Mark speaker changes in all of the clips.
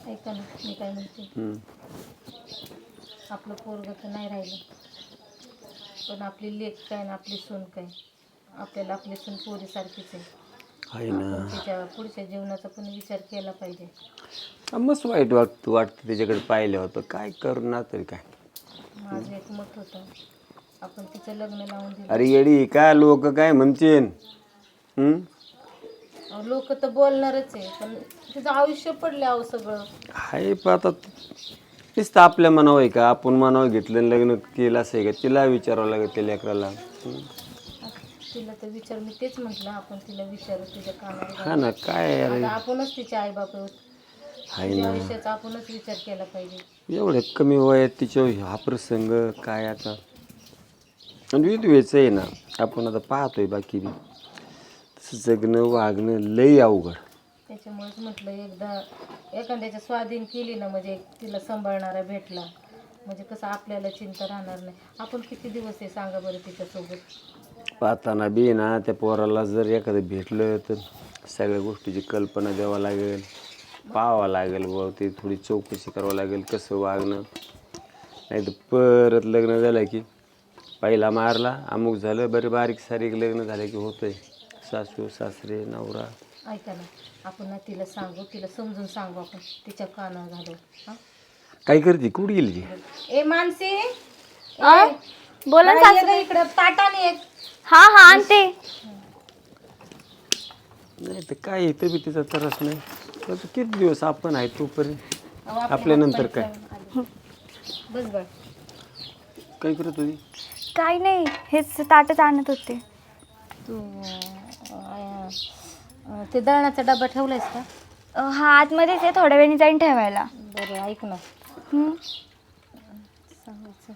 Speaker 1: ऐका ना मी काय म्हणते, आपलं पोरग तर नाही राहिलं, पण आपली लेक काय ना आपली सून काय, आपल्याला आपली सून पोरीसारखीच आहे. आपण तिच्या पुढच्या जीवनाचा पण विचार केला पाहिजे.
Speaker 2: मस्त वाईट वाटतं त्याच्याकडे पाहिलं होतं. काय करणार तरी काय.
Speaker 1: माझं एक मत होतं, आपण तिचं लग्न लावून दिलं.
Speaker 2: अरे येडी का लोक काय म्हणतील?
Speaker 1: लोक तर बोलणारच आहे, पण तिचं आयुष्य पडलं अहो सगळं.
Speaker 2: हाय पण आता नुसतं आपल्या मनावर आहे का? आपण मनावर घेतलं आणि लग्न केलं असं आहे का? तिला विचारावं लागेल त्या लेकराला.
Speaker 1: तिला तर विचार, मी तेच म्हटलं आपण तिला विचारू तिच्या कानावर.
Speaker 2: हा ना काय अरे
Speaker 1: आता आपणच तिचे आई बाप आहोत,
Speaker 2: हाय
Speaker 1: तिच्या
Speaker 2: ना.
Speaker 1: आयुष्याचा आपणच विचार केला पाहिजे.
Speaker 2: एवढ्या कमी वयात तिच्या हा प्रसंग काय आता. आणि विधवेचं आहे ना, आपण आता पाहतोय बाकी बी तसं जगणं वागणं लई अवघड.
Speaker 1: त्याच्यामुळेच म्हटलं एकदा एखाद्याच्या स्वाधीन केली ना, म्हणजे तिला सांभाळणारा भेटला म्हणजे कसं आपल्याला चिंता राहणार नाही. आपण किती दिवस आहे सांगा बरं तिच्यासोबत.
Speaker 2: पाहताना बी ना त्या पोराला जर एखादं भेटलं तर सगळ्या गोष्टीची कल्पना द्यावं लागेल, पाहावं लागेल, व ते थोडी चौकशी करावं लागेल कसं वागणं. नाही तर परत लग्न झालं की पहिला मारला अमुक झालं, बरं बारीक सारीक लग्न झालं की होतंय. सासू सासरे नवरा.
Speaker 1: ऐका ना, आपण ना तिला सांगू, तिला समजून सांगू, आपण तिच्या कानावर घालू. हां
Speaker 2: काय करते? कुठे गेली ती?
Speaker 1: ए मानसी,
Speaker 3: बोला ना सासू.
Speaker 1: इकडं ताटाने एक.
Speaker 3: हा हा आणते.
Speaker 2: नाही तर काय इथं बी तिचा त्रास नाही. पण किती दिवस आपण आहे तोपर्यंत आपल्यानंतर काय.
Speaker 1: बस बस.
Speaker 2: काय करत होती?
Speaker 3: काही नाही, हेच ताटच आणत होते.
Speaker 1: तू ते दळणाचा डबा ठेवलायस का?
Speaker 3: हा आतमध्येच आहे, थोड्या वेळाने जाईन ठेवायला.
Speaker 1: बरं ऐक ना, सांगायचं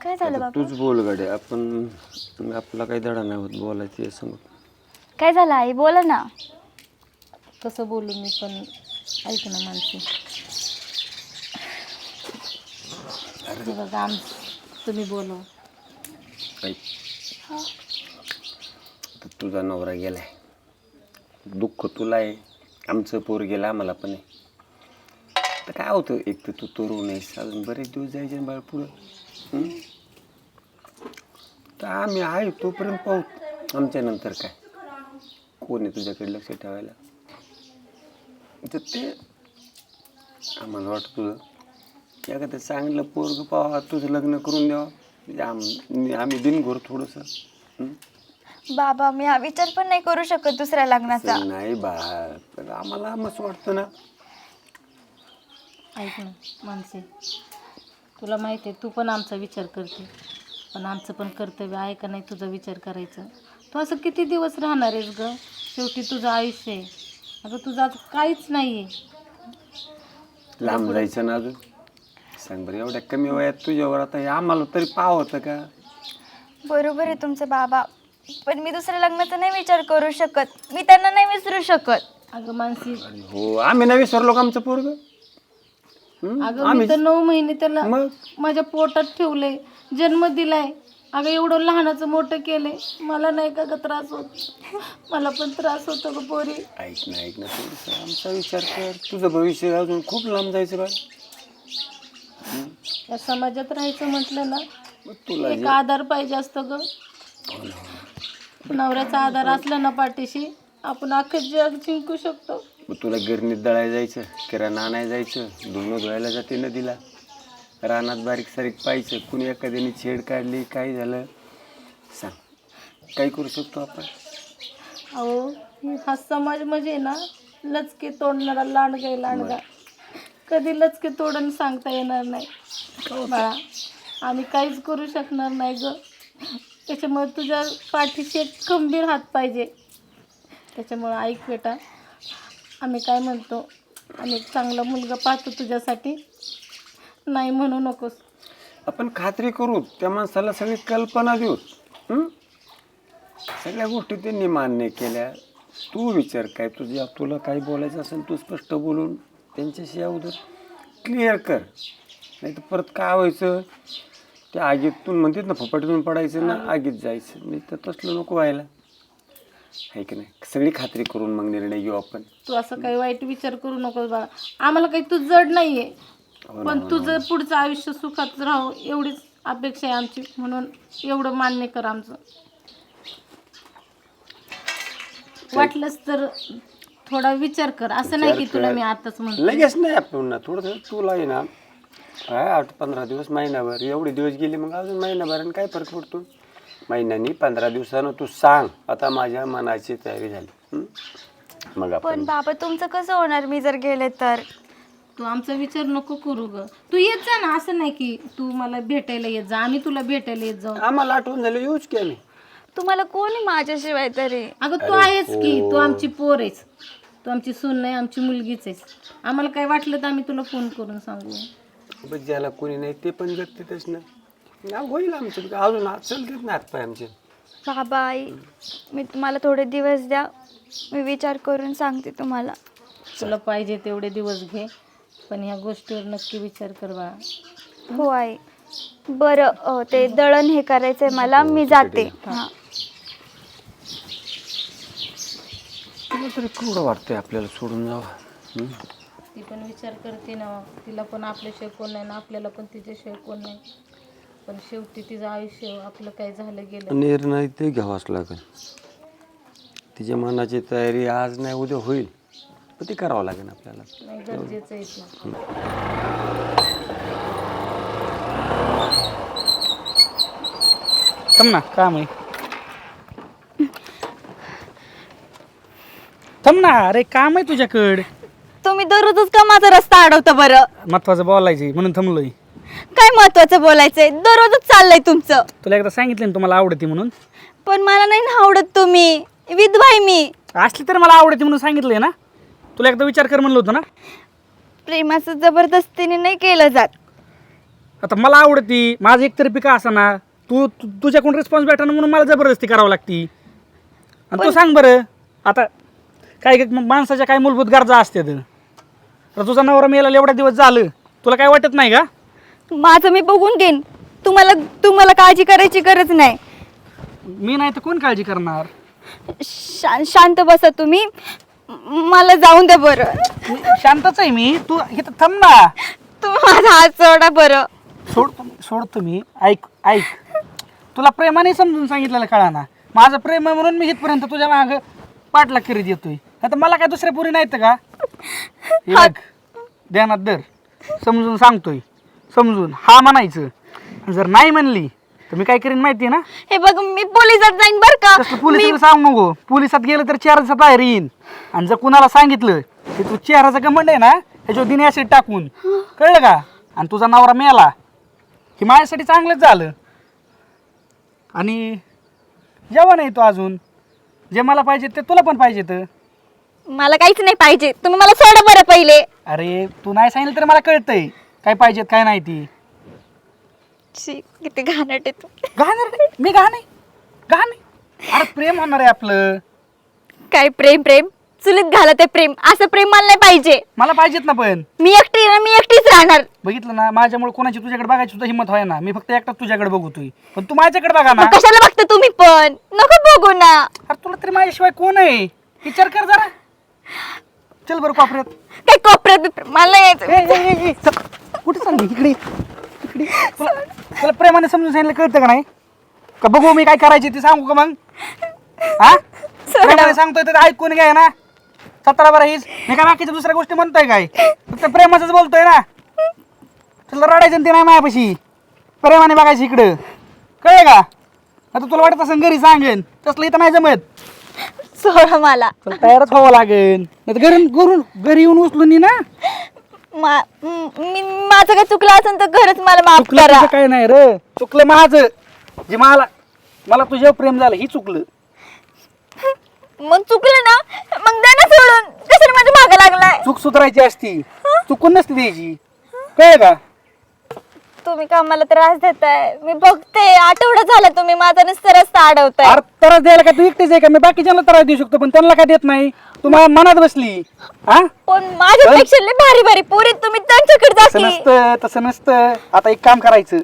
Speaker 3: काय झालं
Speaker 2: आता
Speaker 3: बाबा?
Speaker 2: तूच बोल गाडी. आपण आपला काही धडा नाही होत बोलायची समोर.
Speaker 3: काय झालं आई, बोला ना.
Speaker 1: कसं बोलू मी पण, ऐक ना मानसी. हे बघा तुम्ही बोलव.
Speaker 2: तुझा नवरा गेलाय, दुःख तुला आहे, आमचं पोर गेलं आम्हाला पण आहे. तर काय होतं, एक तर तू तरुण आहेस, अजून बरेच दिवस जायचे बाळ पुढं. तर आम्ही आहे तोपर्यंत पाहू, आमच्या नंतर काय. कोण आहे तुझ्याकडे लक्ष ठेवायला? तर ते आम्हाला वाटतं तुझं एखादं चांगलं पोरग पाहा, तुझं लग्न करून द्यावं, म्हणजे आम्ही बिनघोर थोडंसं.
Speaker 3: बाबा मी हा विचार पण नाही करू शकत दुसऱ्या लग्नाचा.
Speaker 2: नाही बा, पण आम्हाला मस्त वाटतं ना.
Speaker 1: ऐक ना मानसी, तुला माहिती आहे तू पण आमचा विचार करते, पण आमचं पण कर्तव्य आहे का नाही तुझा विचार करायचं. तू असं किती दिवस राहणार आहेस ग? शेवटी तुझं आयुष्य आहे. अगं तुझं आज काहीच नाही आहे.
Speaker 2: लांब जायचं ना अजून? सांग बरं, एवढ्या कमी वयात तुझ्यावर आता हे आम्हाला तरी पाव होतं का?
Speaker 3: बरोबर आहे तुमचं बाबा, पण मी दुसऱ्या लग्नाचा नाही विचार करू शकत, मी त्यांना नाही विसरू शकत.
Speaker 1: अगं मानसी,
Speaker 2: हो आम्ही नाही विसरलो का आमचं पोरग?
Speaker 1: अगं मी तर 9 महिने त्याला माझ्या पोटात ठेवले, जन्म दिलाय. अगं एवढं लहानाचं मोठं केलंय, मला नाही का ग त्रास होत? मला पण त्रास होतो ग पोरी.
Speaker 2: ऐक ना थोडंसं आमचा विचार कर. तुझं भविष्य अजून खूप लांब जायचं बा.
Speaker 1: या समाजात राहायचं म्हटलं ना,
Speaker 2: तुला
Speaker 1: एक आधार पाहिजे असतो ग. नवऱ्याचा आधार असला ना पाठीशी, आपण अख्खं जग जिंकू शकतो.
Speaker 2: तुला गिरणीत दळायला जायचं, किराणा आणायला जायचं, धुणं धुवायला जाते नदीला, रानात बारीक सारीक पाहायचं, कुणी एखाद्याने छेड काढली, काय झालं सांग, काय करू शकतो आपण?
Speaker 1: अहो हा समाज म्हणजे ना लचके तोडणारा लांडगा. कधी लचके तोडून सांगता येणार नाही बाळा. आम्ही काहीच करू शकणार नाही ग. त्याच्यामुळे तुझ्या पाठीशी एक खंबीर हात पाहिजे. त्याच्यामुळं ऐक बेटा, आम्ही काय म्हणतो, आम्ही एक चांगला मुलगा पाहतो तुझ्यासाठी, नाही म्हणू नकोस.
Speaker 2: आपण खात्री करू, त्या माणसाला सगळी कल्पना देऊ. सगळ्या गोष्टी त्यांनी मान्य केल्या. तू विचार काय तुला काय बोलायचं असेल तू स्पष्ट बोलून त्यांच्याशी अगोदर क्लिअर कर. नाही तर परत काय व्हायचं, त्या आगीतून म्हणतात ना फुफाटीतून पडायचं ना आगीत जायचं. मी तर तसलं नको व्हायला. आहे की नाही, सगळी खात्री करून मग निर्णय घेऊ आपण.
Speaker 1: तू असं काही वाईट विचार करू नकोस बाळा. आम्हाला काही तू जड नाहीये, पण तुझं पुढचं आयुष्य सुखात राहो एवढीच अपेक्षा आहे आमची. म्हणून एवढं मान्य कर आमचं. वाटलंच तर थोडा विचार कर. असं नाही की तुला मी आताच म्हणतो.
Speaker 2: लगेच नाही आपण थोडं तुला आहे ना काय 8-15 दिवस, महिनाभर, एवढे दिवस गेले मग अजून महिनाभराने काय फरक पडतो. महिन्यानी 15 दिवसानं तू सांग आता माझ्या मनाची तयारी झाली, मग आपण.
Speaker 3: पण बाबा तुमचं कसं होणार मी जर गेले तर?
Speaker 1: तू आमचा विचार नको करू ग. तू येत जा ना. असं नाही की तू मला भेटायला येत जा, आम्ही तुला भेटायला येत जाऊ.
Speaker 2: आम्हाला आठवण झालं येऊच की आम्ही.
Speaker 3: तुम्हाला कोणी माझ्याशिवाय तरी?
Speaker 1: अगं तू आहेस की, तू आमची पोर आहेस, तू आमची सून नाही, आमची मुलगीच आहेस. आम्हाला काय वाटलं तर आम्ही तुला फोन करून सांगू.
Speaker 2: बस ज्याला कोणी नाही ते पण जगतेच ना. होईल आमचं अजून चलतेच ना हातपाय आमचे.
Speaker 3: बाबा आई मी तुम्हाला थोडे दिवस द्या, मी विचार करून सांगते तुम्हाला.
Speaker 1: तुला पाहिजे तेवढे दिवस घे, पण ह्या गोष्टीवर नक्की विचार कर बाळा.
Speaker 3: हो आई. बरं ते दळण हे करायचंय मला, मी जाते. हां
Speaker 2: तुला तरी केवढं वाटतंय आपल्याला सोडून जावं.
Speaker 1: ती पण विचार करते ना, तिला पण आपल्याशिवाय कोण नाही ना, आपल्याला पण तिच्याशिवाय कोण नाही. पण शेवटी तिचं आयुष्य आपलं काय झालं गेलं.
Speaker 2: निर्णय ते घ्यावाच लागेल. तिच्या मनाची तयारी आज नाही उद्या होईल, पण ती करावं लागेल आपल्याला.
Speaker 1: नाही गरजेचं आहे ना.
Speaker 4: थांब ना, काम आहे. थांब ना, अरे काम आहे तुझ्याकडं.
Speaker 3: तुम्ही दररोजच का माझा रस्ता अडवता बरं?
Speaker 4: महत्वाचं बोलायचं म्हणून थांबलोय.
Speaker 3: काय महत्वाचं बोलायचंय? दररोजच चाललंय तुमचं.
Speaker 4: तुला एकदा सांगितलं ना तुम्हाला आवडते म्हणून.
Speaker 3: पण मला नाही ना आवडत तुम्ही. विधवा आहे मी.
Speaker 4: असली तर मला आवडते म्हणून सांगितलंय ना. तुला एकदा विचार कर म्हणलं होतं ना.
Speaker 3: प्रेमाचं जबरदस्तीने नाही केलं जात.
Speaker 4: आता मला आवडती, माझं एकतर्फी का असा ना. तुझ्याकडून रिस्पॉन्स भेटा म्हणून मला जबरदस्ती करावं लागती. आणि तू सांग बरं, आता काय माणसाच्या काय मूलभूत गरजा असतात. तर तुझा नवरा मेला एवढा दिवस झालं, तुला काय वाटत नाही का?
Speaker 3: माझं मी बघून घेईन. तुम्हाला काळजी करायची गरज नाही.
Speaker 4: मी नाही तर कोण काळजी करणार?
Speaker 3: शांत बसा तुम्ही. मला जाऊन द्या बरं.
Speaker 4: शांतच आहे मी. तू इथं थांब ना.
Speaker 3: तुम्ही माझा हात सोडा बरं.
Speaker 4: सोडतो मी. ऐक तुला प्रेमाने समजून सांगितलेलं कळा ना. माझं प्रेम आहे म्हणून मी इथपर्यंत तुझ्या मागं पाठलाग करीत येतोय. आता मला काय दुसऱ्या पुरी नाहीत का? ध्यानात धर. समजून सांगतोय, समजून हा म्हणायचं. जर नाही म्हणली तर मी काय करीन माहिती ना.
Speaker 3: हे बघ मी पोलिसात जाईन बर का.
Speaker 4: पोलिसाला सांगू नको. पोलिसात गेलं तर 4 दिवसात बाहेर येईन. आणि जर कुणाला सांगितलं की तू चेहराचा घमंड आहे ना, ह्याच्यावर दिने ऍसिड टाकून, कळलं का? आणि तुझा नवरा मेला, हे माझ्यासाठी चांगलंच झालं. आणि जेव्हा नाही तो अजून जे मला पाहिजे ते तुला पण पाहिजे. तर
Speaker 3: मला काहीच नाही पाहिजे. तुम्ही मला सोडा बरं पहिले.
Speaker 4: अरे तू नाही सांगितलं तर मला कळतंय काय पाहिजेत काय नाही. ती
Speaker 3: किती घाणट आहे तू.
Speaker 4: घाण मी घाण अरे प्रेम होणार आहे आपलं.
Speaker 3: काय प्रेम चुलीत घालत आहे प्रेम. असं प्रेम मला नाही पाहिजे.
Speaker 4: मला पाहिजेत ना. पण
Speaker 3: मी एकटीच राहणार.
Speaker 4: बघितलं ना, माझ्यामुळे कोणाची तुझ्याकडे बघायची सुद्धा हिंमत व्हाय ना. मी फक्त एकटाच तुझ्याकडे बघतोय, पण तू माझ्याकडे बघा ना.
Speaker 3: मग कशाला बघता तुम्ही पण? नको बघू ना.
Speaker 4: अरे तुला तरी माझ्याशिवाय कोण आहे? विचार कर जरा. चल बरं कोपऱ्यात.
Speaker 3: काय कोपऱ्यात? मला यायचं.
Speaker 4: कुठे चालली? इकडे तुला प्रेमाने समजून सांगितलं कळतं का नाही? का बघू मी काय करायचे ते सांगू का मग? हा प्रेमाने सांगतोय तर ऐकून घ्याय ना. 17 बरं हीच मी काय बाकीच्या दुसऱ्या गोष्टी म्हणतोय काय? फक्त प्रेमाचंच बोलतोय ना. तुला रडायचं ते नाही माझ्यापाशी. प्रेमाने बघायचं इकडं, कळलं का? आता तुला वाटत असं घरी सांगेन, तसलं इथं नाही जमत.
Speaker 3: सोडा मला.
Speaker 4: तुला तयारच व्हावं लागेल. घरी येऊन उचलून ना.
Speaker 3: माझं काय चुकलं असेल तर खरंच मला माफ करा.
Speaker 4: तुझं काय नाही रे, चुकलं माझं. जे मला तुझ्यावर प्रेम झालं ही चुकलं.
Speaker 3: मग चुकलं ना, मग द्या ना सोडून. कशाला माझ्या मागं लागलाय?
Speaker 4: चूक सुधारायची असती, चुकून नसती द्यायची, कळलं का?
Speaker 3: तुम्ही का मला त्रास देताय? मी बघते आठवडा झाला तुम्ही माझा नुसता रस्ता अडवताय.
Speaker 4: अरे त्रास द्यायला काय तू एकटीच आहे का? मी बाकीच्यांना त्रास देऊ शकतो, पण त्यांना काय देत नाही. तू माझ्या मनात बसली. हा
Speaker 3: पण माझ्यापेक्षा लय भारी भारी पोरी तुम्ही त्यांच्याकडे जा की.
Speaker 4: तसं नसतं. आता एक काम करायचं,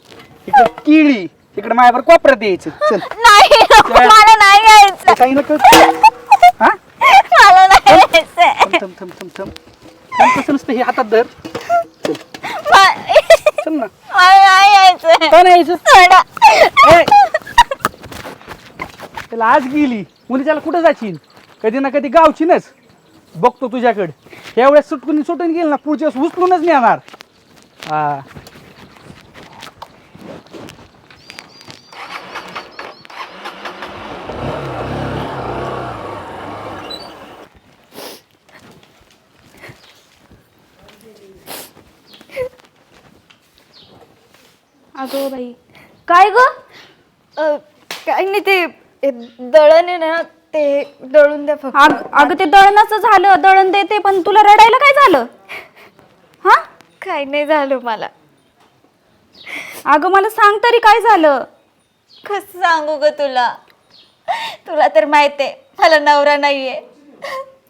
Speaker 4: इकडे किळी, इकडे माझ्यावर कोपऱ्यात यायचं. चल
Speaker 3: नाही नको, मला नाही यायचं.
Speaker 4: काही नको. हा
Speaker 3: मला नाही यायचंय.
Speaker 4: थम थम थम थम थम कसं नसतं हे हातात धर चल ना
Speaker 3: मला नाही यायचंय.
Speaker 4: का नाही यायचं
Speaker 3: सोडा.
Speaker 4: ए! त्याला आज गेली मुलीच्याला कुठं जाशील कधी ना कधी गावचीनच बघतो तुझ्याकडे ह्या वेळेस सुटून गेल ना पुढच्या वेळेस उचलूनच नेणार हा
Speaker 1: अगं बाई
Speaker 3: काय ग काय नाही ते दळण आहे ना ते दळून द्या फक्त.
Speaker 1: अगं ते दळणाचं झालं, दळण देते, पण तुला रडायला काय झालं? हा
Speaker 3: काही नाही झालं मला.
Speaker 1: अगं मला सांग तरी काय झालं?
Speaker 3: कसं सांगू ग तुला, तुला तर माहिती आहे मला नवरा नाहीये.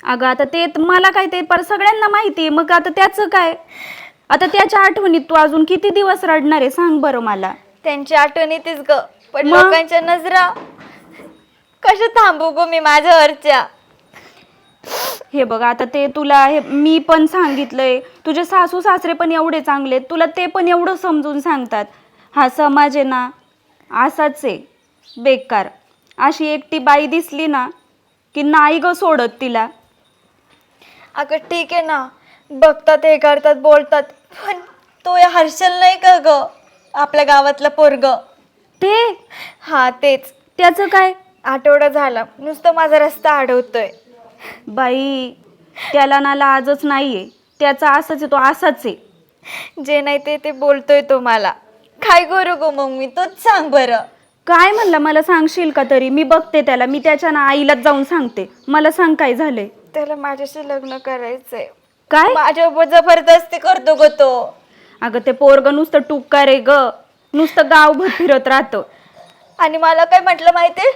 Speaker 1: अगं आता ते मला काय ते पर सगळ्यांना माहिती, मग आता त्याचं काय? आता त्याच्या आठवणीत तू अजून किती दिवस रडणार आहे सांग बरं मला.
Speaker 3: त्यांची आठवण येतेच ग, पण
Speaker 1: मग?
Speaker 3: लोकांच्या नजरा कशा थांबू ग मी माझ्यावरच्या.
Speaker 1: हे बघ आता ते तुला हे मी पण सांगितलंय, तुझे सासू सासरे पण एवढे चांगले, तुला ते पण एवढं समजून सांगतात. हा समाज आहे ना असाच आहे बेकार. अशी एकटी बाई दिसली ना की नाही ग सोडत तिला.
Speaker 3: अगं ठीक आहे ना, बघतात हे करतात बोलतात, पण तो या हर्षल नाही का ग आपल्या गावातला पोरग?
Speaker 1: ते
Speaker 3: हा तेच.
Speaker 1: त्याचं काय?
Speaker 3: आठवडा झाला नुसतं माझा रस्ता अडवतोय.
Speaker 1: बाई त्याला ना लाजच नाहीये, त्याचा असंच आहे, तो असाच आहे.
Speaker 3: जे नाही ते ते बोलतोय तो मला. काय करू ग मग मी, तूच सांग बरं.
Speaker 1: काय म्हणला मला सांगशील का तरी? मी बघते त्याला, मी त्याच्या ना आईलाच जाऊन सांगते. मला सांग काय झालंय?
Speaker 3: त्याला माझ्याशी लग्न करायचंय.
Speaker 1: काय?
Speaker 3: माझ्यावर जबरदस्ती करतो ग तो.
Speaker 1: अगं ते पोरग नुसतं टुक्का रे ग, नुसतं गावभर फिरत राहतं.
Speaker 3: आणि मला काय म्हटलं माहितीये,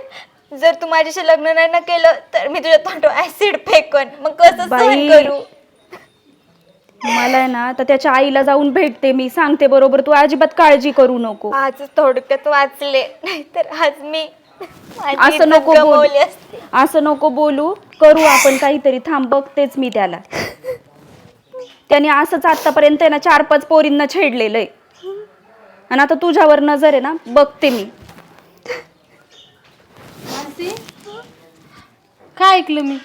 Speaker 3: जर तू माझ्याशी लग्न नाही ना केलं तर मी तुझ्या तोंडावर ऍसिड फेकन. मग कसं सहन
Speaker 1: बाई.
Speaker 3: करू?
Speaker 1: मला आहे ना तर त्याच्या आईला जाऊन भेटते, मी सांगते बरोबर, तू अजिबात काळजी करू नको.
Speaker 3: आज थोडक्यात वाचले, नाहीतर आज मी माझी
Speaker 1: असं
Speaker 3: इज्जत
Speaker 1: नको बोलू,
Speaker 3: गमावली असती.
Speaker 1: असं नको बोलू. करू आपण काहीतरी, थांब बघतेच मी त्याला. त्याने असंच आतापर्यंत आहे ना 4-5 पोरींना छेडलेलं आहे, आणि आता तुझ्यावर नजर आहे ना, बघते मी.
Speaker 5: काय ऐकलं मी?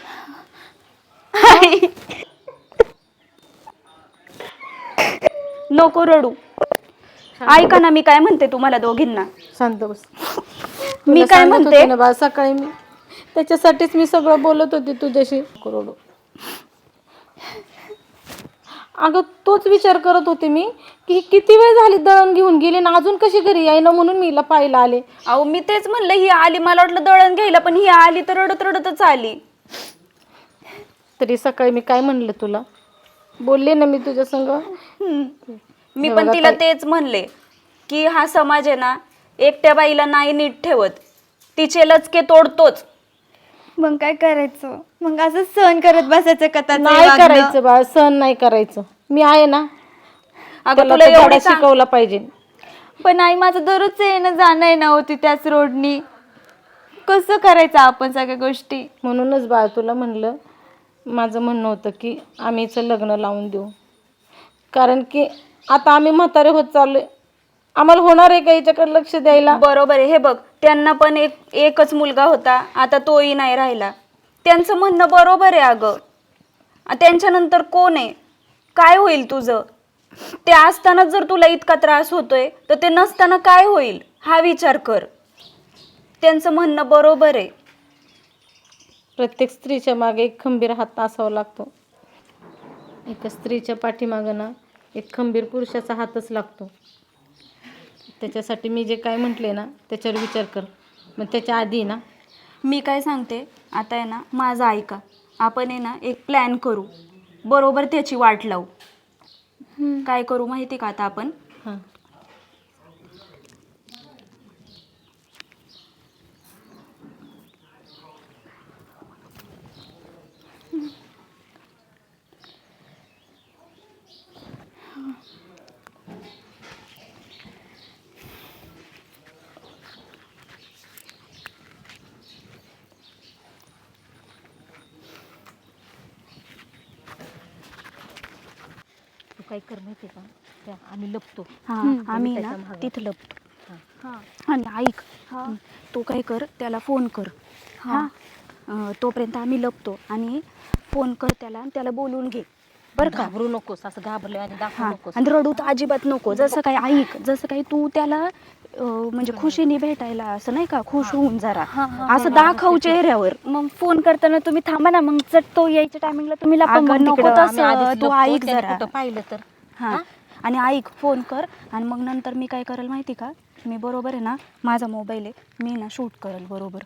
Speaker 1: नको रडू, ऐका ना मी काय म्हणते तुम्हाला दोघींना.
Speaker 5: शांत बस.
Speaker 1: मी काय
Speaker 5: सांगत
Speaker 1: म्हणते
Speaker 5: होते ना बा सकाळी, मी त्याच्यासाठीच मी सगळं बोलत होते तुझ्याशी. करोडो अगं तोच विचार करत होते मी की किती वेळ झाली दळण घेऊन गेली ना अजून कशी घरी येईना, म्हणून मी हिला पाहायला आले.
Speaker 1: अहो मी तेच म्हणलं, ही आली, मला वाटलं दळण घ्यायला, पण ही आली तर रडत रडतच आली.
Speaker 5: तरी सकाळी मी काय म्हणलं तुला, बोलले ना मी तुझ्या संग.
Speaker 1: मी पण तिला तेच म्हणले की हा समाज आहे ना एकट्या बाईला नाही नीट ठेवत, तिचे लचके तोडतोच.
Speaker 3: मग काय करायचं? मग असं सहन करत बसायचं का त्याचं
Speaker 5: नाही
Speaker 3: वागणं?
Speaker 5: करायचं बाळ, सहन नाही करायचं. मी आहे ना,
Speaker 1: अगं
Speaker 5: त्याला
Speaker 1: तुला
Speaker 5: तो धडा
Speaker 1: एवढी
Speaker 5: शिकवला पाहिजे.
Speaker 3: पण आई माझं दररोजचं येणं जाणं आहे ना होती त्याच रोडनी. कसं करायचं आपण सगळ्या गोष्टी?
Speaker 5: म्हणूनच बाळ तुला म्हणलं, माझं म्हणणं होतं की आम्हीच लग्न लावून देऊ. कारण की आता आम्ही म्हातारे होत चाललोय, आम्हाला होणार आहे का याच्याकडे लक्ष द्यायला?
Speaker 1: बरोबर आहे. हे बघ, त्यांना पण एकच मुलगा होता, आता तोही नाही राहिला. त्यांचं म्हणणं बरोबर आहे. अगं त्यांच्यानंतर कोण आहे? काय होईल तुझं? ते असताना जर तुला इतका त्रास होतोय तर ते नसताना काय होईल हा विचार कर. त्यांचं म्हणणं बरोबर आहे.
Speaker 5: प्रत्येक स्त्रीच्या मागे एक खंबीर हात असावा लागतो. एका स्त्रीच्या पाठीमागं ना एक खंबीर पुरुषाचा हातच लागतो. त्याच्यासाठी मी जे काय म्हटले ना त्याच्यावर विचार कर. मग त्याच्या आधी ना
Speaker 1: मी काय सांगते, आता आहे ना माझं ऐका, आपण आहे ना एक प्लॅन करू, बरोबर त्याची वाट लावू. काय करू माहिती का आता आपण?
Speaker 5: हां काय कर माहिती का, त्या आम्ही लपतो.
Speaker 6: हा आम्ही ना तिथं लपतो. आणि ऐक, तू काय कर, त्याला फोन कर. हा तोपर्यंत आम्ही लपतो आणि फोन कर त्याला आणि त्याला बोलून घे बरं का.
Speaker 5: घाबरू नकोस, असं घाबरले आणि दाखवू
Speaker 6: हा
Speaker 5: नकोस.
Speaker 6: आणि रडू तर अजिबात नको. जसं काही ऐक, जसं काही तू त्याला म्हणजे खुशीने भेटायला असं नाही का, खुश होऊन जरा असं दाखव चेहऱ्यावर.
Speaker 3: मग फोन करताना तुम्ही थांबा ना, मग चट तो यायच्या टायमिंगला तुम्ही लपा
Speaker 6: अगं,
Speaker 3: मग
Speaker 6: नको
Speaker 3: तिकडं.
Speaker 6: तसं.
Speaker 5: आम्ही आधीच
Speaker 6: तू
Speaker 5: लपतो,
Speaker 6: ऐक
Speaker 5: त्याने
Speaker 6: जरा.
Speaker 5: कुठं पाहिलं तर.
Speaker 6: हा आणि ऐक, फोन कर आणि मग नंतर मी काय करेल माहिती का, मी बरोबर आहे ना, माझा मोबाईल आहे, मी ना शूट करेल बरोबर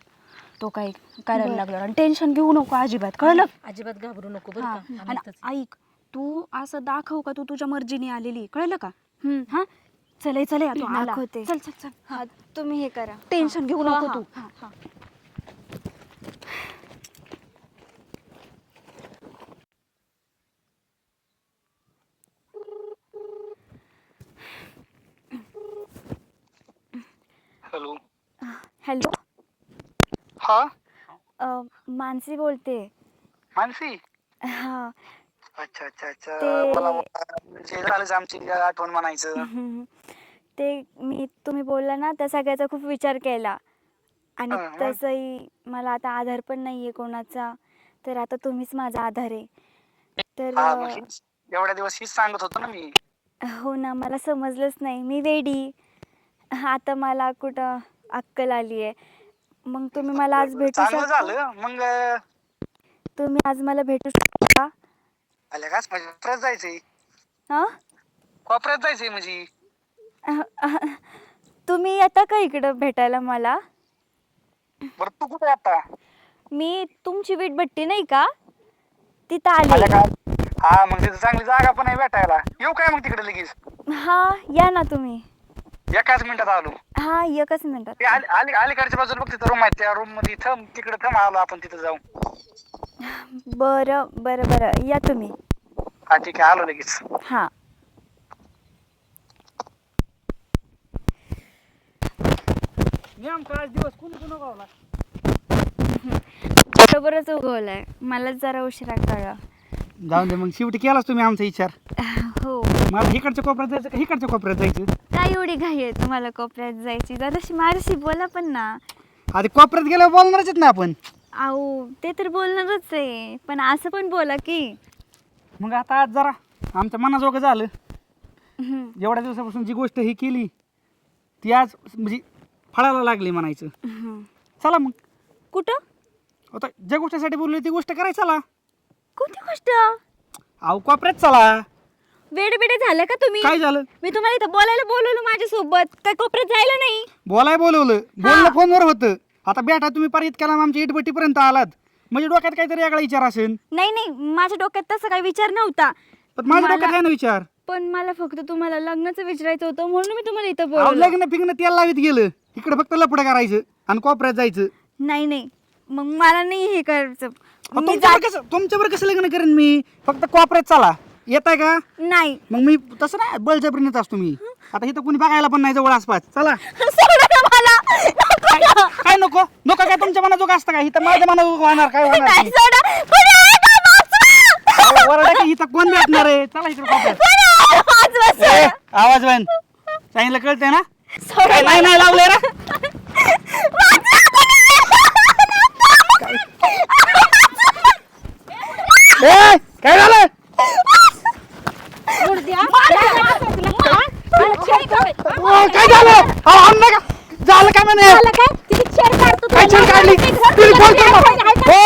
Speaker 6: तो काय करायला लागला. आणि टेन्शन घेऊ नको अजिबात, कळलं.
Speaker 5: अजिबात घाबरू नको बरं
Speaker 6: हा
Speaker 5: का.
Speaker 6: आणि ऐक, तू असं दाखव का तू तुझ्या मर्जीने आलेली, कळलं का. हा चल तू आला.
Speaker 3: दाखवते.
Speaker 6: चल चल चल.
Speaker 3: हा तुम्ही हे करा.
Speaker 6: टेन्शन घेऊ नको तू.
Speaker 4: हॅलो.
Speaker 3: हॅलो,
Speaker 4: हा
Speaker 3: मानसी बोलते.
Speaker 4: मानसी.
Speaker 3: हा
Speaker 4: अच्छा अच्छा अच्छा.
Speaker 3: ते-
Speaker 4: मला म्हणजे झालंच आमची आठवण म्हणायचं.
Speaker 3: ते तुम्ही बोलला ना, त्या सगळ्याचा खूप विचार केला आणि
Speaker 4: हा, मग?
Speaker 3: तसंही मला आता आधार पण नाहीये कोणाचा, तर आता तुम्हीच माझा आधार आहे. तर
Speaker 4: हा मग एवढ्या दिवस हीच सांगत होतो ना मी.
Speaker 3: हो ना, मला समजलंच नाही, मी वेडी. आता मला कुठं अक्कल आली आहे. मग तुम्ही मला आज भेटू
Speaker 4: चांगलं
Speaker 3: शकता?
Speaker 4: झालं मग.
Speaker 3: तुम्ही आज मला भेटू शकता?
Speaker 4: आल्या का कोपऱ्यात जायचंय.
Speaker 3: हा
Speaker 4: कोपऱ्यात जायचंय म्हणजे.
Speaker 3: तुम्ही येता का इकडं भेटायला मला?
Speaker 4: बरं तू कुठे आता.
Speaker 3: मी तुमची वीटभट्टी नाही का, तिथं
Speaker 4: आल्या
Speaker 3: आले.
Speaker 4: का. हा मग तिथं चांगली जागा पण आहे भेटायला. येऊ काय मग तिकडे लगेच.
Speaker 3: हा या ना तुम्ही.
Speaker 4: एकाच मिनिटात आलो.
Speaker 3: हा एकच मिनिटात.
Speaker 4: ते अलीकडच्या बाजूला बघ तिथं रूम आहे, त्या रूम मध्ये तिकडे थंब आलो आपण तिथं जाऊ.
Speaker 3: बरं बरं बरं, या तुम्ही.
Speaker 4: हा ठीक आहे आलो लगेच.
Speaker 3: हा
Speaker 4: नेमका आज दिवस कोणी कोण गावला.
Speaker 3: बरोबरच उगवलाय, मलाच जरा उशिरा कळला.
Speaker 4: जाऊन दे मग, शेवटी केलाच तुम्ही आमचा विचार.
Speaker 3: हो,
Speaker 4: मला इकडच्या कोपऱ्यात जायचं का इकडच्या कोपऱ्यात जायचं.
Speaker 3: काय एवढी घाई आहे तुम्हाला कोपऱ्यात जायची? जराशी माझ्याशी बोला पण ना.
Speaker 4: आधी कोपऱ्यात गेल्यावर बोलणारच आहेत ना आपण.
Speaker 3: अहो ते तर बोलणारच आहे, पण असं पण बोला की.
Speaker 4: मग आता आज जरा आमच्या मनाजोगं झालं.
Speaker 3: हम्म,
Speaker 4: एवढ्या दिवसापासून जी गोष्ट ही केली ती आज म्हणजे फळाला लागली म्हणायचं.
Speaker 3: हम्म.
Speaker 4: चला मग
Speaker 3: कुठं?
Speaker 4: आता ज्या गोष्टीसाठी बोलली ती गोष्ट करायची. चला.
Speaker 3: कोणती गोष्ट?
Speaker 4: अहो कोपऱ्यात चला.
Speaker 3: वेडे बेडे झालं का तुम्ही?
Speaker 4: काय झालं.
Speaker 3: मी तुम्हाला इथं बोलायला बोलवलं माझ्यासोबत, काय कोपऱ्यात जायला नाही?
Speaker 4: बोलाय बोलवलं, बोलणं फोनवर होतं. आता बेटा तुम्ही पार इतक्या आमच्या इटभट्टीपर्यंत आलात म्हणजे डोक्यात काहीतरी वेगळा विचार असेल.
Speaker 3: नाही नाही, माझ्या डोक्यात तसं काही विचार नव्हता.
Speaker 4: पण माझ्या डोक्यात काय ना विचार.
Speaker 3: पण मला फक्त तुम्हाला लग्नाचं विचारायचं होतं, म्हणून मी तुम्हाला इथं
Speaker 4: अहो,
Speaker 3: बोलवलं.
Speaker 4: लग्न फिग्न तेल लावित गेलं. इकडे फक्त लपडं करायचं आणि कोपऱ्यात जायचं.
Speaker 3: नाही नाही, मग मला नाही हे करायचं. मी
Speaker 4: तुमच्यावर कसं लग्न करेन मी. फक्त कोपऱ्यात चला. येत आहे का.
Speaker 3: नाही.
Speaker 4: मग मी तसं नाही बळजबरीनेच असतो मी. आता इथं कोणी बघायला पण नाही जवळ आसपास. चला.
Speaker 3: सोडा ना मला.
Speaker 4: काय नको नको काय तुमच्या मनाजोग असतं का. इथं माझ्या मनाजोग होणार काय होणार
Speaker 3: नाही,
Speaker 4: नाही.
Speaker 3: सोडा. कोणी आहे का? वाचवा!
Speaker 4: अहो, ओरडा की इथं कोण भेटणार आहे. चला इकडे कोपऱ्यात.
Speaker 3: कोणी आहे? वाचवा, सोडा.
Speaker 4: ए, आवाज बंद. सांगितलं कळतंय ना.
Speaker 3: सोडा.
Speaker 4: काय नाही नाही लावलंय ना. ए, काय झालं. काय झालं. अहो, आण नका. झालं काय म्हणे. काय छेड काढली. तिने फोन केला. हो.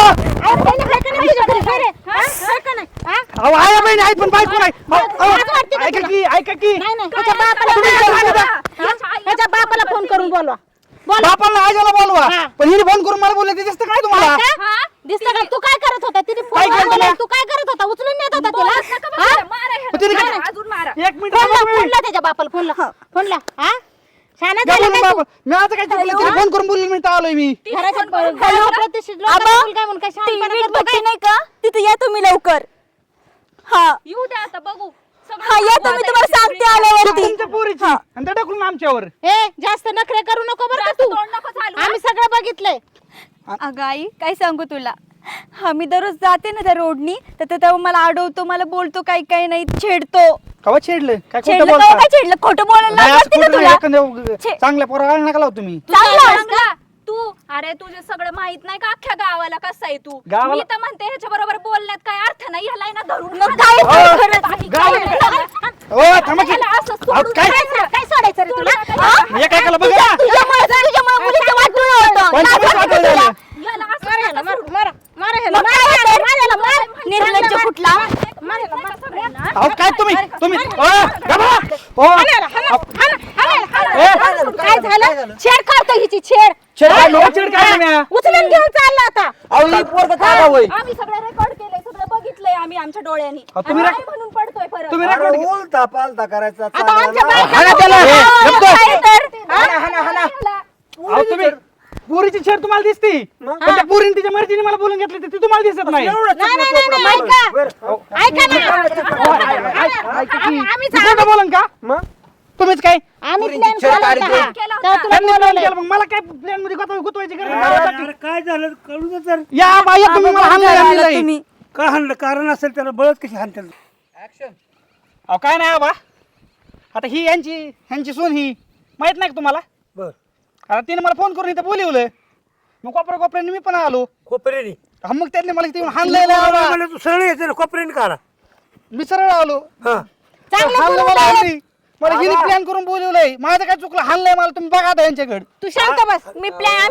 Speaker 4: अहो आया बहिणी आहेत पण बायको नाही. अहो, ऐका की ऐका की.
Speaker 5: त्याच्या बापाला फोन करून बोलवा.
Speaker 4: बापाला आईला बोलवा. पण हिने फोन करून मला बोलले ते दिसतं काय तुम्हाला.
Speaker 5: दिसतं का तू काय करत होता? तिने
Speaker 4: काय
Speaker 5: फोन
Speaker 4: केलं
Speaker 5: लावला,
Speaker 4: तुला?
Speaker 5: तू काय करत होता? उचलून नेत होता तिला?
Speaker 4: पण तिने काय- एक मिनिट
Speaker 5: फोन
Speaker 4: थांबा तुम्ही.
Speaker 5: ला त्याच्या बापाला फोन ला. फोन ला. हा शाना
Speaker 4: द्या
Speaker 5: झाला
Speaker 4: बोलून
Speaker 5: काय तू?
Speaker 4: बापा. मी आता काय चुकलं. तिने फोन करून बोलली मी तर आलोय मी.
Speaker 5: घराच्या प्रतिष्ठित लोकांना मुलगा म्हणून काय शहाणपणा करतो काय?
Speaker 3: वीटभट्टी नाही का, तिथे या तुम्ही लवकर. हा
Speaker 7: येऊ द्या आता बघू.
Speaker 3: हा, या तुम्ही, तुम्हाला सांगते आल्यावरती.
Speaker 4: तुमच्या पोरीची आणि त्या ढकलून आमच्यावर.
Speaker 5: ए जास्त नखरे करू नको बरं का तू.
Speaker 7: तोंड नको चालू.
Speaker 5: आम्ही सगळं बघितलंय.
Speaker 3: अगं आई काय सांगू तुला, हा मी दररोज जाते ना त्या रोडनी तर तेव्हा मला अडवतो, मला बोलतो काही काही नाही, छेडतो.
Speaker 4: कवा छेडलं काय खोटं
Speaker 3: छेडलं
Speaker 4: बोलता
Speaker 3: तेव्हा काय छेडलं, खोटं बोलायला
Speaker 4: नाही,
Speaker 3: लागलं
Speaker 4: असं
Speaker 3: ना
Speaker 4: खोटं
Speaker 3: तुला.
Speaker 4: नाही, एखाद्या चांगल्या पोराला नका लावू तुम्ही.
Speaker 3: चांगलं
Speaker 6: तू अरे तुझे सगळं माहित नाही का अख्ख्या गावाला कसं आहे तू.
Speaker 4: गावाला-
Speaker 6: मी तर म्हणते ह्याच्या बरोबर बोलण्यात काय अर्थ नाही, ह्याला आहे ना धरून
Speaker 3: मग काय
Speaker 4: हो, ओ, थांबा की. अहो, काय
Speaker 6: काय सोडायचं रे तुला?
Speaker 4: एक एकाला बघा ना.
Speaker 3: तुझ्यामुळे मुलीचं वाटून होतं.
Speaker 4: पंचवीस वाटलं झालं.
Speaker 6: याला असं
Speaker 3: मग काय होतं? निर्लज्ज कुठला.
Speaker 4: अहो काय तुम्ही ओ, गबा. ओ,
Speaker 6: काय झालं? छेड काढतो हिची छेड.
Speaker 4: छेड काय लोक छेड काय तुम्ही?
Speaker 6: उचलून घेऊन चालला आता.
Speaker 4: अहो ही पोरगं काय होय?
Speaker 6: आम्ही सगळं रेकॉर्ड केलंय, सगळं बघितलंय आम्ही आमच्या डोळ्यांनी.
Speaker 4: अहो, तुम्ही
Speaker 6: आणि
Speaker 4: रेक-
Speaker 6: काय म्हणून पडतोय परत.
Speaker 4: तुम्ही रेकॉर्ड केलं.
Speaker 7: उलटा पालता करायचा
Speaker 6: आता आमच्या
Speaker 7: चांगला.
Speaker 6: बायका-
Speaker 4: हाणा त्याला.
Speaker 3: हो,
Speaker 4: गप्प.
Speaker 3: काय तर?
Speaker 4: अहो तुम्ही पुरीची छेड तुम्हाला दिसती पण त्या पुरीने तिच्या मर्जीने मला बोलून घेतली ती तुम्हाला दिसत नाही.
Speaker 7: एवढं चिकन चोपडं मारून.
Speaker 4: खोटं बोलन का तुम्हीच काय
Speaker 7: पुरीची छेड काढली.
Speaker 4: त्यांनी plan केलं, मग मला काय प्लॅन मध्ये गुतवायची गरज नाही.
Speaker 7: अरे काय झालं कळू दे तर.
Speaker 4: या बाया तुम्ही मला हाणलं नाही.
Speaker 3: तुम्ही
Speaker 7: काय हाणलं कारण असेल त्याला बळत कशी हाणते.
Speaker 4: अहो काय नाही बाबा, आता ही ह्यांची सून ही माहित नाही का तुम्हाला?
Speaker 7: बर
Speaker 4: आता तिने मला फोन करून इथं बोलवलं, मग कोपऱ्याने मी पण आलो.
Speaker 7: कोपऱ्याने
Speaker 4: हा, मग त्यांनी मला इथे हाणलंय.
Speaker 7: मला तू सरळ येते ना कोपऱ्याने काढा.
Speaker 4: मी सरळ आलो.
Speaker 7: हा
Speaker 4: हाणलं मला हाणली. मला हिने प्लॅन करून बोलवलंय, माझं काय चुकलं, हाणलंय मला. तुम्ही बघा आता यांच्याकडे.
Speaker 3: तू शांत बस. आम्ही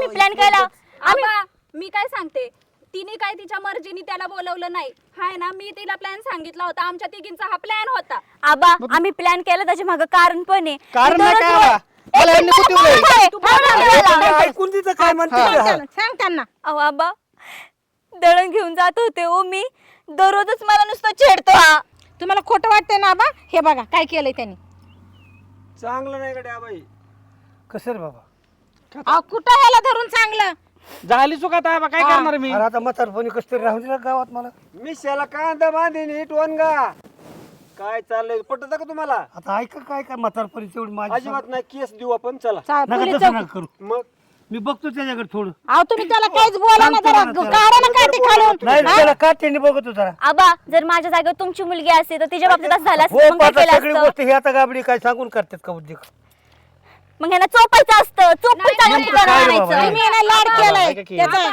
Speaker 3: प्लॅन केला.
Speaker 6: आबा, मी काय सांगते, तिने काय तिच्या मर्जीने त्याला बोलवलं नाही, हाय ना. मी तिला प्लॅन सांगितला होता, आमच्या तिघींचा हा प्लॅन होता.
Speaker 3: आबा आम्ही प्लॅन केला, त्याच्या मागं कारण पण आहे.
Speaker 4: कारण
Speaker 3: मी
Speaker 4: नाही
Speaker 3: दररोज
Speaker 4: काय आबा? मला यांनी गुतवलंय.
Speaker 7: ऐकून तिथं काय म्हणते ते हा.
Speaker 3: अहो आबा, दळण घेऊन जात होते हो मी, दररोजच मला नुसतं छेडतो हा.
Speaker 5: तुम्हाला खोटं वाटतंय ना आबा? हे बघा काय केलंय त्यांनी.
Speaker 7: चांगलं नाही गड्या बाई. कसं रे बाबा.
Speaker 5: अहो, कुठं ह्याला धरून चांगलं.
Speaker 4: झाली चुका आता आबा, काय करणार मी?
Speaker 7: अरे आता म्हातारपणी कसं तरी राहून दिला गावात मला. मिशाला कांदा बांधीन नीट वनगा. काय चाललंय पटत का तुम्हाला? आता ऐका काय काय म्हातारपणी तेवढी माझी अजिबात नाही. केस देऊ आपण चला. नका तसं नका करू. मग मी बघतो त्याच्याकडे थोडं.
Speaker 5: अहो तुम्ही त्याला काहीच बोला ना, जरा काढा ना काठी खालून.
Speaker 7: नाही त्याला काट्याने बघतो जरा.
Speaker 3: आबा जर माझ्या जागेवर तुमची मुलगी असते तर तिच्या बाबतीत असं झालं
Speaker 7: हो
Speaker 3: असतं, मग काय
Speaker 7: आता
Speaker 3: केलं
Speaker 7: सगळी
Speaker 3: असतं?
Speaker 7: गोष्ट ही आता गाबडी काय सांगून करतात का उद्योग.
Speaker 3: मग ह्यांना चोपायचं असतं, चोपून चांगलं
Speaker 7: नेमकं
Speaker 3: ठिकाणी
Speaker 7: काय रे
Speaker 3: आणायचं.
Speaker 7: बाबा?
Speaker 5: तुम्ही याला लाड केलाय
Speaker 4: ऐका की.
Speaker 5: त्याचा.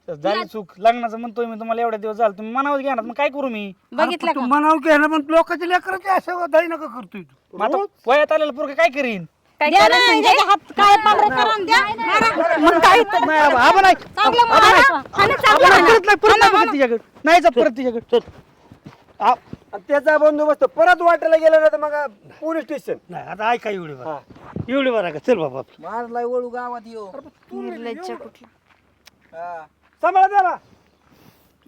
Speaker 4: झाली चूक. लग्नाचं म्हणतोय मी तुम्हाला, एवढे दिवस झाले तुम्ही मनावर घेणार, मग काय करू मी?
Speaker 5: बघितलं
Speaker 7: तू
Speaker 5: का?
Speaker 7: म्हणाव की ह्याला पण लोकांच्या लेकराचे असं दाई नका करतोय तू.
Speaker 4: मग आता वयात आलेलं पोरगं काय करीन?
Speaker 5: द्या ना, त्याचे हात काय पांढरे करून द्या. मारा.
Speaker 4: मग काय तर नाही आबा, आबा नाही.
Speaker 5: चांगलं
Speaker 4: आबा नाही.
Speaker 5: मारा. हाणा चांगलं
Speaker 4: आबा नाही,
Speaker 5: हाणा.
Speaker 4: परत नाही, परत नाही बघत तिच्याकडे. नाही जात परत तिच्याकडे.
Speaker 7: आणि त्याचा बंदोबस्त परत वाटायला गेला ना तर मग पोलीस स्टेशन. नाही आता ऐका एवढी बरं. एवढी बरं का चल बाबा.
Speaker 8: मारलाय वळू गावात येऊ.
Speaker 3: निर्लज्ज कुठला.
Speaker 7: सांभाळा त्याला.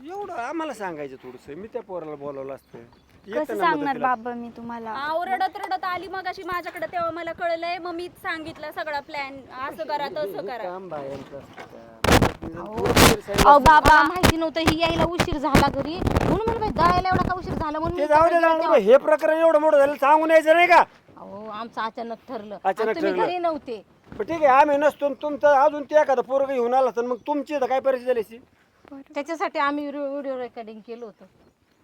Speaker 7: एवढं आम्हाला सांगायचं थोडस. मी त्या पोराला बोलावलं असतं.
Speaker 3: कसं सांगणार बाबा मी तुम्हाला?
Speaker 6: आव रडत रडत आली मग अशी माझ्याकडे, तेव्हा मला कळलंय. मग मीच सांगितलं सगळा प्लॅन, असं करा तसं करा.
Speaker 3: अहो बाबा
Speaker 5: मला माहिती नव्हतं ही यायला उशीर झाला घरी, म्हणून म्हणलं बाई दळायला एवढा का उशीर झाला म्हणून
Speaker 7: ते
Speaker 5: मी
Speaker 7: जाऊ दे जाऊ दे. हे प्रकरण एवढं मोठं झालं सांगून यायचं नाही का?
Speaker 5: अहो आमचं अचानक ठरलं.
Speaker 7: अचानक
Speaker 5: आणि तुम्ही
Speaker 7: ठरलं.
Speaker 5: घरी नव्हते.
Speaker 7: पण ठीक आहे आम्ही नसतो आणि तुमचं अजून ते एखादं पोरग घेऊन आला तर मग तुमची तर काय परिस्थिती झाली असती?
Speaker 5: त्याच्यासाठी आम्ही व्हिडिओ रेकॉर्डिंग केलं होतं.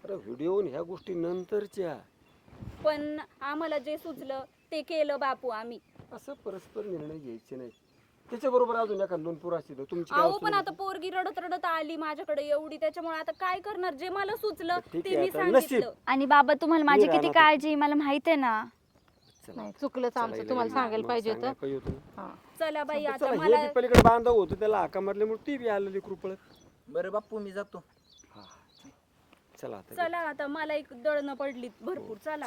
Speaker 7: अरे व्हिडिओ ह्या गोष्टी नंतरच्या.
Speaker 6: पण आम्हाला जे सुचलं ते केलं बापू आम्ही.
Speaker 7: असं परस्पर निर्णय घ्यायचे नाही. त्याच्याबरोबर अजून एखाद दोन पोरं असतील तर तुमची काय
Speaker 6: अहो
Speaker 7: अवस्था
Speaker 6: पण
Speaker 7: होईल?
Speaker 6: आता पोरगी रडत रडत आली माझ्याकडे एवढी, त्याच्यामुळे आता काय करणार, जे मला सुचलं
Speaker 7: ठीक
Speaker 6: ते
Speaker 7: आहे,
Speaker 6: मी
Speaker 7: आता
Speaker 6: सांगितलं.
Speaker 7: नशीब.
Speaker 3: आणि बाबा तुम्हाला माझी
Speaker 7: मी
Speaker 3: किती
Speaker 7: राहणार
Speaker 3: काळजी आहे मला माहित आहे ना.
Speaker 5: नाही चुकलंच आमचं, तुम्हाला सांगायला पाहिजे होतं.
Speaker 7: सांगायला पाहिजे होतं.
Speaker 5: हा.
Speaker 6: चला बाई आता
Speaker 7: चला, हे
Speaker 6: मला
Speaker 7: बी पलीकडे बांधव होतं त्याला हाका मारल्यामुळे ती बी आलेली कृपळत.
Speaker 8: बरं बाप्पू मी जातो.
Speaker 7: चला आता
Speaker 6: चला आता मला एक दळणं पडली भरपूर. चला